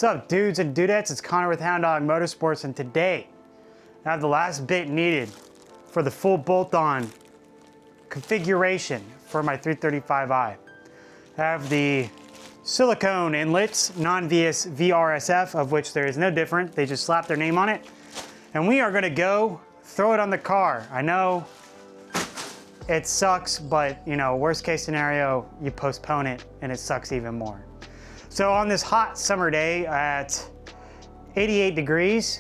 What's up, dudes and dudettes? It's Connor with Hound Dog Motorsports, and today I have the last bit needed for the full bolt-on configuration for my 335i. I have the Silicone inlets, non-VS VRSF, of which there is no different. They just slap their name on it. And we are gonna go throw it on the car. I know it sucks, but you know, worst case scenario, you postpone it and it sucks even more. So on this hot summer day at 88 degrees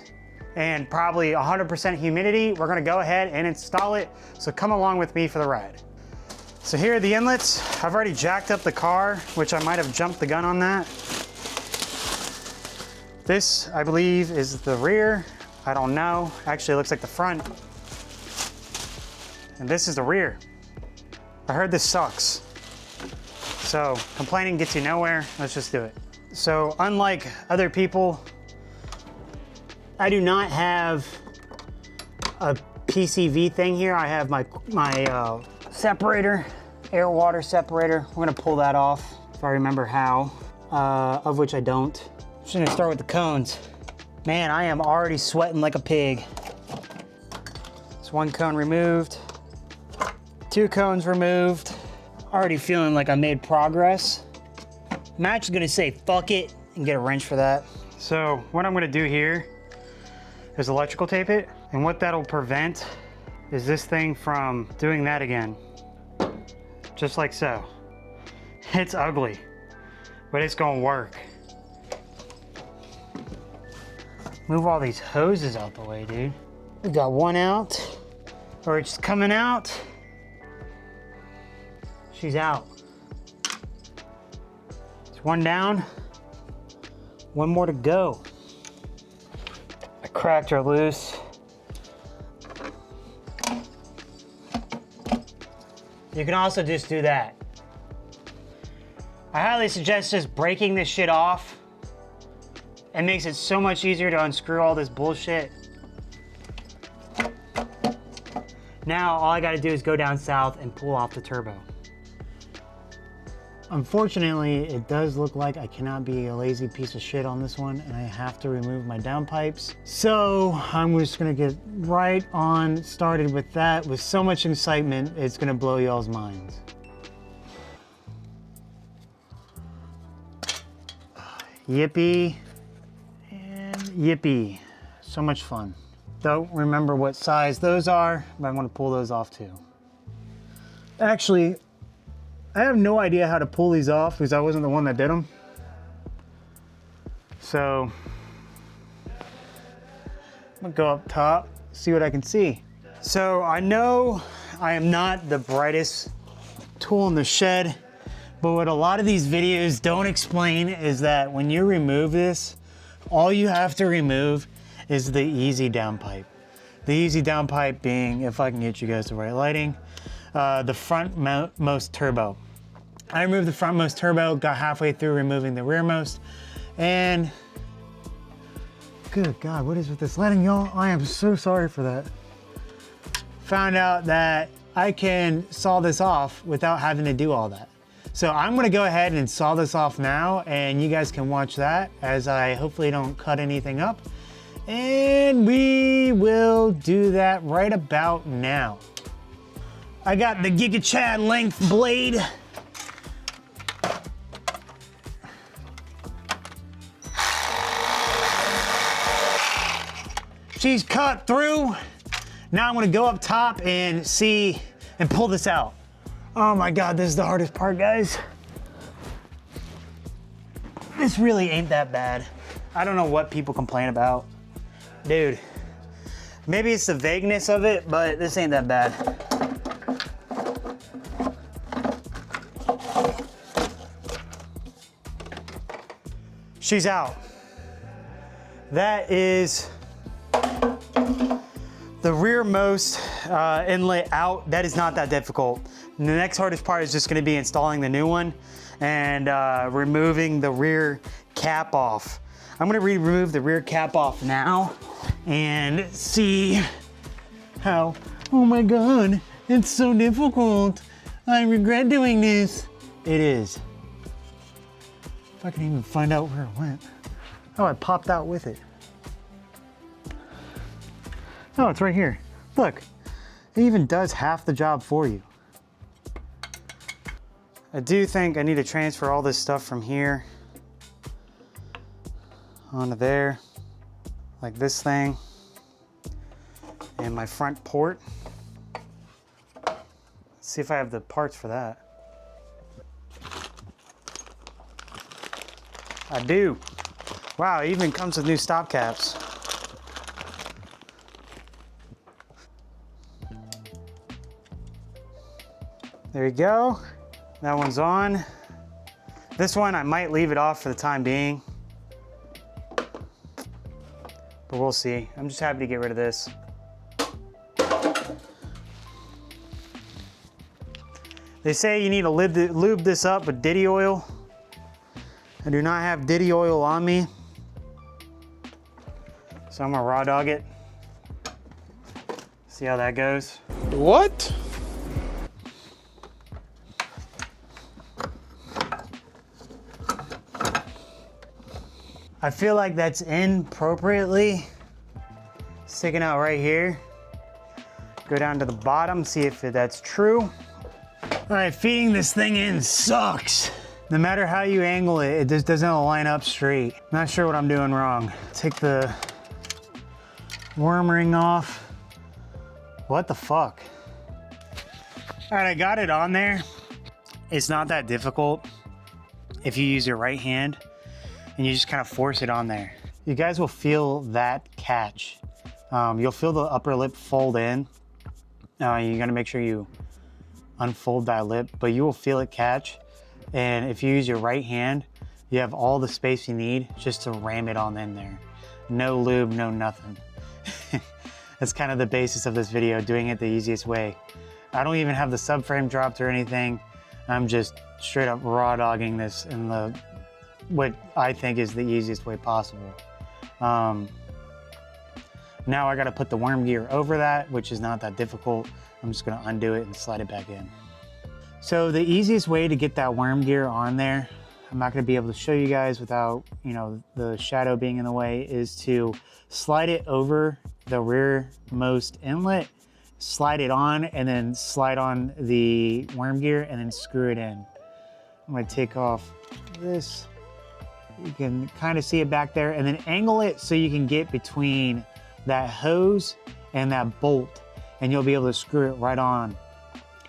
and probably 100% humidity, we're gonna go ahead and install it. So come along with me for the ride. So here are the inlets. I've already jacked up the car, which I might have jumped the gun on that. This, I believe, is the rear. I don't know. Actually, it looks like the front. And this is the rear. I heard this sucks. So complaining gets you nowhere. Let's just do it. So unlike other people, I do not have a PCV thing here. I have my separator, air water separator. We're gonna pull that off if I remember how, of which I don't. I'm just gonna start with the cones. Man, I am already sweating like a pig. It's one cone removed, 2 cones removed. Already feeling like I made progress. I'm actually gonna say fuck it and get a wrench for that. So what I'm gonna do here is electrical tape it, and what that'll prevent is this thing from doing that again. Just like so. It's ugly, but it's gonna work. Move all these hoses out the way, dude. We got one out, or it's coming out. She's out. It's one down, one more to go. I cracked her loose. You can also just do that. I highly suggest just breaking this shit off. It makes it so much easier to unscrew all this bullshit. Now all I gotta do is go down south and pull off the turbo. Unfortunately, it does look like I cannot be a lazy piece of shit on this one, and I have to remove my downpipes. So I'm just gonna get right on started with that with so much excitement, it's gonna blow y'all's minds. Yippee and yippee. So much fun. Don't remember what size those are, but I'm gonna pull those off too. Actually, I have no idea how to pull these off because I wasn't the one that did them. So I'm gonna go up top, see what I can see. So I know I am not the brightest tool in the shed, but what a lot of these videos don't explain is that when you remove this, all you have to remove is the easy downpipe. The easy downpipe being, if I can get you guys the right lighting, the frontmost turbo. I removed the frontmost turbo, got halfway through removing the rearmost, and good God, what is with this lighting, y'all? I am so sorry for that. Found out that I can saw this off without having to do all that. So I'm gonna go ahead and saw this off now, and you guys can watch that as I hopefully don't cut anything up. And we will do that right about now. I got the Giga Chad length blade. She's cut through. Now I'm gonna go up top and see and pull this out. Oh my God, this is the hardest part, guys. This really ain't that bad. I don't know what people complain about. Dude, maybe it's the vagueness of it, but this ain't that bad. She's out. That is the rearmost inlet out. That is not that difficult. The next hardest part is just gonna be installing the new one and removing the rear cap off. I'm gonna remove the rear cap off now and see how, oh my God, it's so difficult. I regret doing this. It is. If I can even find out where it went. Oh, I popped out with it. Oh, it's right here. Look, it even does half the job for you. I do think I need to transfer all this stuff from here onto there, like this thing, and my front port. Let's see if I have the parts for that. I do. Wow, it even comes with new stop caps. There you go. That one's on. This one, I might leave it off for the time being, but we'll see. I'm just happy to get rid of this. They say you need to lube this up with Diddy oil. I do not have Diddy oil on me, so I'm gonna raw dog it. See how that goes. What? I feel like that's in appropriately. Sticking out right here. Go down to the bottom, see if that's true. All right, feeding this thing in sucks. No matter how you angle it, it just doesn't line up straight. Not sure what I'm doing wrong. Take the worm ring off. What the fuck? All right, I got it on there. It's not that difficult if you use your right hand and you just kind of force it on there. You guys will feel that catch. You'll feel the upper lip fold in. You gotta make sure you unfold that lip, but you will feel it catch. And if you use your right hand, you have all the space you need just to ram it on in there. No lube, no nothing. That's kind of the basis of this video, doing it the easiest way. I don't even have the subframe dropped or anything. I'm just straight up raw dogging this in what I think is the easiest way possible. Now I gotta put the worm gear over that, which is not that difficult. I'm just gonna undo it and slide it back in. So the easiest way to get that worm gear on there, I'm not gonna be able to show you guys without, the shadow being in the way, is to slide it over the rearmost inlet, slide it on, and then slide on the worm gear and then screw it in. I'm gonna take off this. You can kind of see it back there, and then angle it so you can get between that hose and that bolt, and you'll be able to screw it right on.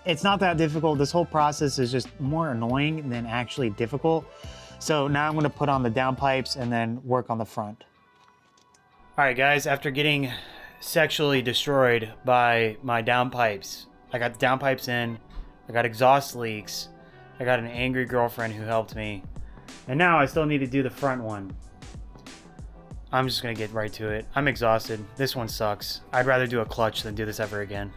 It's not that difficult. This whole process is just more annoying than actually difficult. So now I'm gonna put on the downpipes and then work on the front. All right, guys, after getting sexually destroyed by my downpipes, I got the downpipes in, I got exhaust leaks, I got an angry girlfriend who helped me, and now I still need to do the front one. I'm just gonna get right to it. I'm exhausted. This one sucks. I'd rather do a clutch than do this ever again.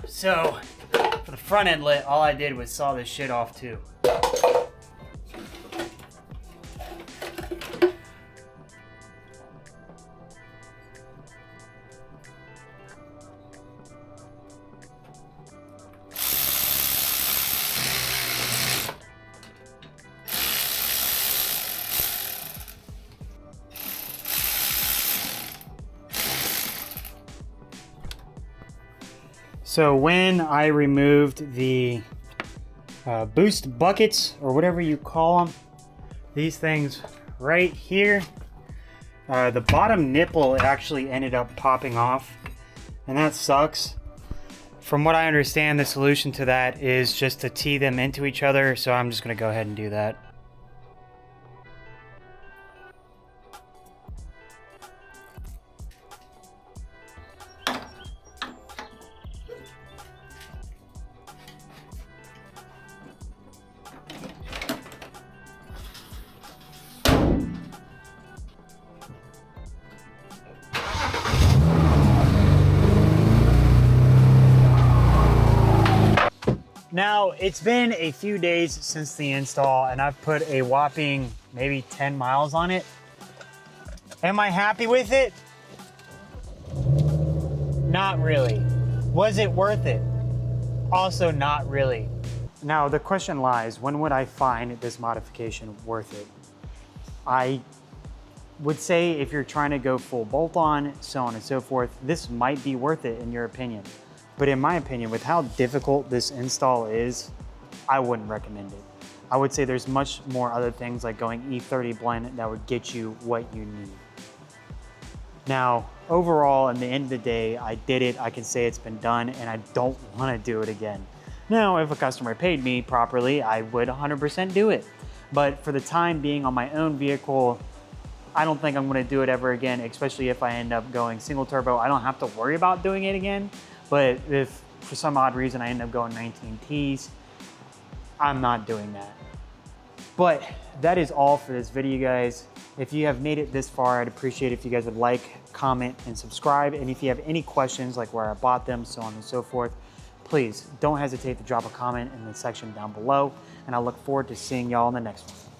So, for the front inlet, all I did was saw this shit off too. So when I removed the boost buckets, or whatever you call them, these things right here, the bottom nipple actually ended up popping off, and that sucks. From what I understand, the solution to that is just to tee them into each other, so I'm just gonna go ahead and do that. Now, it's been a few days since the install, and I've put a whopping maybe 10 miles on it. Am I happy with it? Not really. Was it worth it? Also not really. Now, the question lies, when would I find this modification worth it? I would say if you're trying to go full bolt-on, so on and so forth, this might be worth it in your opinion. But in my opinion, with how difficult this install is, I wouldn't recommend it. I would say there's much more other things like going E30 blend that would get you what you need. Now, overall, in the end of the day, I did it. I can say it's been done and I don't want to do it again. Now, if a customer paid me properly, I would 100% do it. But for the time being on my own vehicle, I don't think I'm gonna do it ever again, especially if I end up going single turbo. I don't have to worry about doing it again, but if for some odd reason I end up going 19Ts, I'm not doing that. But that is all for this video, guys. If you have made it this far, I'd appreciate if you guys would like, comment, and subscribe. And if you have any questions, like where I bought them, so on and so forth, please don't hesitate to drop a comment in the section down below. And I look forward to seeing y'all in the next one.